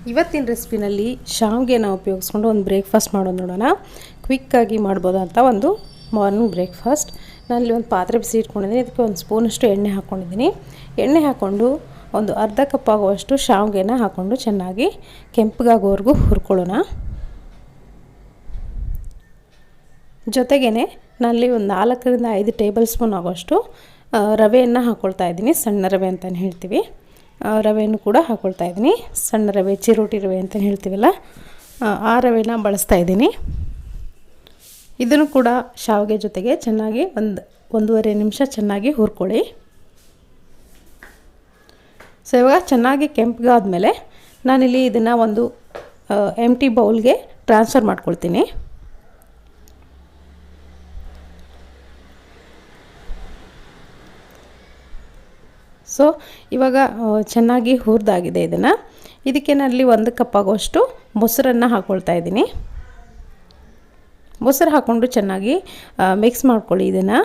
ಇವತ್ತಿನ ರೆಸಿಪಿನಲ್ಲಿ ಶಾವಿಗೆನ ಉಪಯೋಗಿಸ್ಕೊಂಡು ಒಂದು ಬ್ರೇಕ್ಫಾಸ್ಟ್ ಮಾಡೋದು ನೋಡೋಣ. ಕ್ವಿಕ್ಕಾಗಿ ಮಾಡ್ಬೋದು ಅಂತ ಒಂದು ಮಾರ್ನಿಂಗ್ ಬ್ರೇಕ್ಫಾಸ್ಟ್. ನಾನಲ್ಲಿ ಒಂದು ಪಾತ್ರೆ ಬಿಸಿ ಇಟ್ಕೊಂಡಿದ್ದೀನಿ. ಇದಕ್ಕೆ ಒಂದು ಸ್ಪೂನಷ್ಟು ಎಣ್ಣೆ ಹಾಕ್ಕೊಂಡಿದ್ದೀನಿ. ಎಣ್ಣೆ ಹಾಕ್ಕೊಂಡು ಒಂದು ಅರ್ಧ ಕಪ್ ಆಗುವಷ್ಟು ಶಾವಿಗೆನ ಹಾಕ್ಕೊಂಡು ಚೆನ್ನಾಗಿ ಕೆಂಪಗಾಗೋವರೆಗೂ ಹುರ್ಕೊಳ್ಳೋಣ. ಜೊತೆಗೇ ನಾನಲ್ಲಿ ಒಂದು 4 ರಿಂದ 5 ಟೇಬಲ್ ಸ್ಪೂನ್ ಆಗುವಷ್ಟು ರವೆಯನ್ನು ಹಾಕ್ಕೊಳ್ತಾ ಇದ್ದೀನಿ. ಸಣ್ಣ ರವೆ ಅಂತಲೇ ಹೇಳ್ತೀವಿ. ರವೆಯನ್ನು ಕೂಡ ಹಾಕ್ಕೊಳ್ತಾ ಇದ್ದೀನಿ. ಸಣ್ಣ ರವೆ, ಚಿರೋಟಿ ರವೆ ಅಂತ ಹೇಳ್ತೀವಲ್ಲ, ಆ ರವೆನ ಬಳಸ್ತಾ ಇದ್ದೀನಿ. ಇದನ್ನು ಕೂಡ ಶಾವಿಗೆ ಜೊತೆಗೆ ಚೆನ್ನಾಗಿ 1.5 ನಿಮಿಷ ಚೆನ್ನಾಗಿ ಹುರ್ಕೊಳ್ಳಿ. ಸೊ ಇವಾಗ ಚೆನ್ನಾಗಿ ಕೆಂಪಗಾದ್ಮೇಲೆ ನಾನಿಲ್ಲಿ ಇದನ್ನು ಒಂದು ಎಂಟಿ ಬೌಲ್ಗೆ ಟ್ರಾನ್ಸ್ಫರ್ ಮಾಡ್ಕೊಳ್ತೀನಿ. ಸೊ ಇವಾಗ ಚೆನ್ನಾಗಿ ಹುರಿದಾಗಿದೆ. ಇದಕ್ಕೆ ನಾನಲ್ಲಿ 1 ಕಪ್ ಆಗುವಷ್ಟು ಮೊಸರನ್ನು ಹಾಕ್ಕೊಳ್ತಾ ಇದ್ದೀನಿ. ಮೊಸರು ಹಾಕ್ಕೊಂಡು ಚೆನ್ನಾಗಿ ಮಿಕ್ಸ್ ಮಾಡ್ಕೊಳ್ಳಿ. ಇದನ್ನು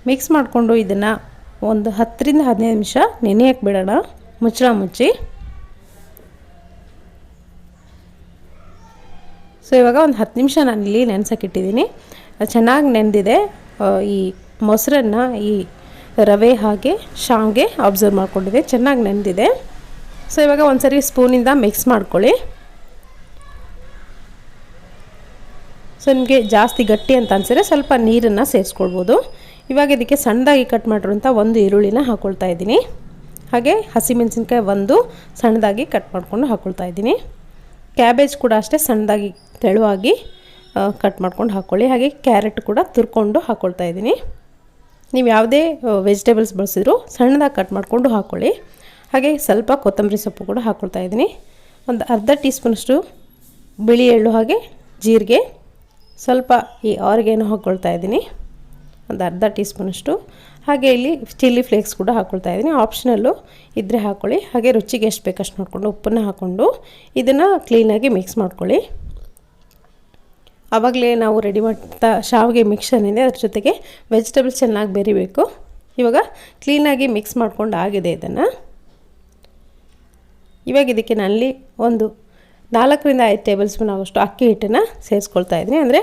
ಮಿಕ್ಸ್ ಮಾಡಿಕೊಂಡು ಇದನ್ನು ಒಂದು 10 ರಿಂದ 15 ನಿಮಿಷ ನೆನೆಯಕ್ಕೆ ಬಿಡೋಣ, ಮುಚ್ಚಳ ಮುಚ್ಚಿ. ಸೊ ಇವಾಗ ಒಂದು 10 ನಿಮಿಷ ನಾನಿಲ್ಲಿ ನೆನೆಸೋಕ್ಕಿಟ್ಟಿದ್ದೀನಿ. ಚೆನ್ನಾಗಿ ನೆಂದಿದೆ. ಈ ಮೊಸರನ್ನು ಈ ರವೆ ಹಾಗೆ ಶಾವಿಗೆ ಅಬ್ಸರ್ವ್ ಮಾಡ್ಕೊಂಡಿದೆ, ಚೆನ್ನಾಗಿ ನೆಂದಿದೆ. ಸೊ ಇವಾಗ ಒಂದು ಸರಿ ಸ್ಪೂನಿಂದ ಮಿಕ್ಸ್ ಮಾಡ್ಕೊಳ್ಳಿ. ಸೊ ನಿಮಗೆ ಜಾಸ್ತಿ ಗಟ್ಟಿ ಅಂತ ಅನಿಸಿದ್ರೆ ಸ್ವಲ್ಪ ನೀರನ್ನು ಸೇರಿಸ್ಕೊಳ್ಬೋದು. ಇವಾಗ ಇದಕ್ಕೆ ಸಣ್ಣದಾಗಿ ಕಟ್ ಮಾಡಿರುವಂಥ 1 ಈರುಳ್ಳಿನ ಹಾಕ್ಕೊಳ್ತಾ ಇದ್ದೀನಿ. ಹಾಗೆ ಹಸಿಮೆಣಸಿನ್ಕಾಯಿ 1 ಸಣ್ಣದಾಗಿ ಕಟ್ ಮಾಡಿಕೊಂಡು ಹಾಕ್ಕೊಳ್ತಾ ಇದ್ದೀನಿ. ಕ್ಯಾಬೇಜ್ ಕೂಡ ಅಷ್ಟೇ ಸಣ್ಣದಾಗಿ ತೆಳುವಾಗಿ ಕಟ್ ಮಾಡ್ಕೊಂಡು ಹಾಕ್ಕೊಳ್ಳಿ. ಹಾಗೆ ಕ್ಯಾರೆಟ್ ಕೂಡ ತುರ್ಕೊಂಡು ಹಾಕ್ಕೊಳ್ತಾ ಇದ್ದೀನಿ. ನೀವು ಯಾವುದೇ ವೆಜಿಟೇಬಲ್ಸ್ ಬಳಸಿದ್ರು ಸಣ್ಣದಾಗಿ ಕಟ್ ಮಾಡಿಕೊಂಡು ಹಾಕ್ಕೊಳ್ಳಿ. ಹಾಗೆ ಸ್ವಲ್ಪ ಕೊತ್ತಂಬರಿ ಸೊಪ್ಪು ಕೂಡ ಹಾಕ್ಕೊಳ್ತಾ ಇದ್ದೀನಿ. ಒಂದು ಅರ್ಧ ಟೀ ಸ್ಪೂನಷ್ಟು ಬಿಳಿ ಎಳ್ಳು ಹಾಗೆ ಜೀರಿಗೆ, ಸ್ವಲ್ಪ ಈ ಆರಿಗೇನೋ ಹಾಕ್ಕೊಳ್ತಾ ಇದ್ದೀನಿ, ಒಂದು ಅರ್ಧ ಟೀ ಸ್ಪೂನಷ್ಟು. ಹಾಗೆ ಇಲ್ಲಿ ಚಿಲ್ಲಿ ಫ್ಲೇಕ್ಸ್ ಕೂಡ ಹಾಕ್ಕೊಳ್ತಾ ಇದ್ದೀನಿ. ಆಪ್ಷನಲ್ಲು ಇದ್ದರೆ ಹಾಕ್ಕೊಳ್ಳಿ. ಹಾಗೆ ರುಚಿಗೆ ಎಷ್ಟು ಬೇಕಷ್ಟು ನೋಡಿಕೊಂಡು ಉಪ್ಪನ್ನು ಹಾಕ್ಕೊಂಡು ಇದನ್ನು ಕ್ಲೀನಾಗಿ ಮಿಕ್ಸ್ ಮಾಡ್ಕೊಳ್ಳಿ. ಆವಾಗಲೇ ನಾವು ರೆಡಿ ಮಾಡಿದ ಶಾವಿಗೆ ಮಿಕ್ಸರ್ ಇದೆ, ಅದ್ರ ಜೊತೆಗೆ ವೆಜಿಟೇಬಲ್ಸ್ ಚೆನ್ನಾಗಿ ಬೆರಿಬೇಕು. ಇವಾಗ ಕ್ಲೀನಾಗಿ ಮಿಕ್ಸ್ ಮಾಡ್ಕೊಂಡು ಆಗಿದೆ. ಇವಾಗ ಇದಕ್ಕೆ ನಾನಲ್ಲಿ ಒಂದು 4 ರಿಂದ 5 ಟೇಬಲ್ ಸ್ಪೂನ್ ಆಗೋಷ್ಟು ಅಕ್ಕಿ ಹಿಟ್ಟನ್ನು ಸೇರಿಸ್ಕೊಳ್ತಾ ಇದ್ದೀನಿ. ಅಂದರೆ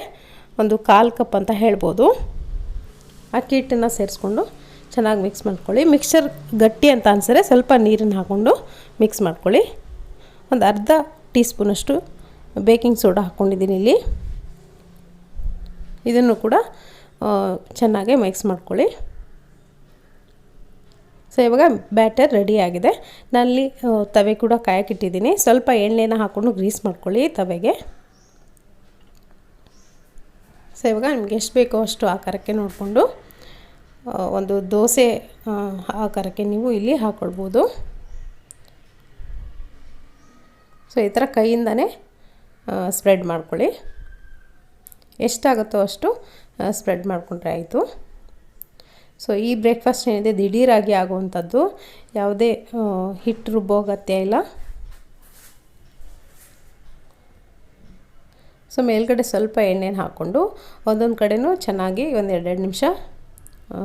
ಒಂದು 1/4 ಕಪ್ ಅಂತ ಹೇಳ್ಬೋದು. ಅಕ್ಕಿ ಹಿಟ್ಟನ್ನು ಸೇರಿಸ್ಕೊಂಡು ಚೆನ್ನಾಗಿ ಮಿಕ್ಸ್ ಮಾಡ್ಕೊಳ್ಳಿ. ಮಿಕ್ಸರ್ ಗಟ್ಟಿ ಅಂತ ಅನಿಸಿದ್ರೆ ಸ್ವಲ್ಪ ನೀರನ್ನು ಹಾಕ್ಕೊಂಡು ಮಿಕ್ಸ್ ಮಾಡ್ಕೊಳ್ಳಿ. ಒಂದು ಅರ್ಧ ಟೀ ಸ್ಪೂನಷ್ಟು ಬೇಕಿಂಗ್ ಸೋಡಾ ಹಾಕ್ಕೊಂಡಿದ್ದೀನಿ ಇಲ್ಲಿ. ಇದನ್ನು ಕೂಡ ಚೆನ್ನಾಗಿ ಮಿಕ್ಸ್ ಮಾಡ್ಕೊಳ್ಳಿ. ಸೊ ಇವಾಗ ಬ್ಯಾಟರ್ ರೆಡಿ ಆಗಿದೆ. ನಾನಲ್ಲಿ ತವೆ ಕೂಡ ಕಾಯಕ್ಕಿಟ್ಟಿದ್ದೀನಿ. ಸ್ವಲ್ಪ ಎಣ್ಣೆನ ಹಾಕ್ಕೊಂಡು ಗ್ರೀಸ್ ಮಾಡ್ಕೊಳ್ಳಿ ತವೆಗೆ. ಸೊ ಇವಾಗ ನಿಮ್ಗೆ ಎಷ್ಟು ಬೇಕೋ ಅಷ್ಟು ಆಕಾರಕ್ಕೆ ನೋಡಿಕೊಂಡು ಒಂದು ದೋಸೆ ಆಕಾರಕ್ಕೆ ನೀವು ಇಲ್ಲಿ ಹಾಕ್ಕೊಳ್ಬೋದು. ಸೊ ಈ ಥರ ಕೈಯಿಂದನೇ ಸ್ಪ್ರೆಡ್ ಮಾಡ್ಕೊಳ್ಳಿ. ಎಷ್ಟಾಗುತ್ತೋ ಅಷ್ಟು ಸ್ಪ್ರೆಡ್ ಮಾಡಿಕೊಂಡ್ರೆ ಆಯಿತು. ಸೊ ಈ ಬ್ರೇಕ್ಫಾಸ್ಟ್ ಏನಿದೆ ದಿಢೀರಾಗಿ ಆಗುವಂಥದ್ದು, ಯಾವುದೇ ಹಿಟ್ಟು ರುಬ್ಬೋ ಅಗತ್ಯ ಇಲ್ಲ. ಸೊ ಮೇಲ್ಗಡೆ ಸ್ವಲ್ಪ ಎಣ್ಣೆನ ಹಾಕ್ಕೊಂಡು ಒಂದೊಂದು ಕಡೆನೂ ಚೆನ್ನಾಗಿ ಒಂದು 2 ನಿಮಿಷ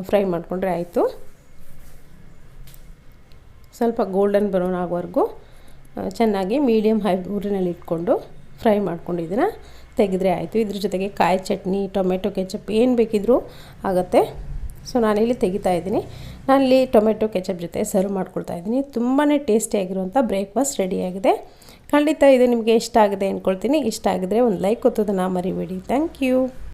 ಫ್ರೈ ಮಾಡಿಕೊಂಡ್ರೆ ಆಯಿತು. ಸ್ವಲ್ಪ ಗೋಲ್ಡನ್ ಬ್ರೌನ್ ಆಗೋವರೆಗೂ ಚೆನ್ನಾಗಿ ಮೀಡಿಯಮ್ ಹೈ ಊರಿನಲ್ಲಿ ಇಟ್ಕೊಂಡು ಫ್ರೈ ಮಾಡ್ಕೊಂಡು ಇದನ್ನು ತೆಗೆದ್ರೆ ಆಯಿತು. ಇದ್ರ ಜೊತೆಗೆ ಕಾಯಿ ಚಟ್ನಿ, ಟೊಮೆಟೊ ಕೆಚಪ್ ಏನು ಬೇಕಿದ್ರೂ ಆಗುತ್ತೆ. ಸೊ ನಾನಿಲ್ಲಿ ತೆಗಿತಾ ಇದ್ದೀನಿ. ನಾನಿಲ್ಲಿ ಟೊಮೆಟೊ ಕೆಚಪ್ ಜೊತೆ ಸರ್ವ್ ಮಾಡ್ಕೊಳ್ತಾ ಇದ್ದೀನಿ. ತುಂಬಾ ಟೇಸ್ಟಿಯಾಗಿರುವಂಥ ಬ್ರೇಕ್ಫಾಸ್ಟ್ ರೆಡಿಯಾಗಿದೆ. ಖಂಡಿತ ಇದು ನಿಮಗೆ ಇಷ್ಟ ಆಗಿದೆ ಅಂದ್ಕೊಳ್ತೀನಿ. ಇಷ್ಟ ಆಗಿದ್ರೆ ಒಂದು ಲೈಕ್ ಒತ್ತೋದನ್ನು ಮರಿಬೇಡಿ. Thank you.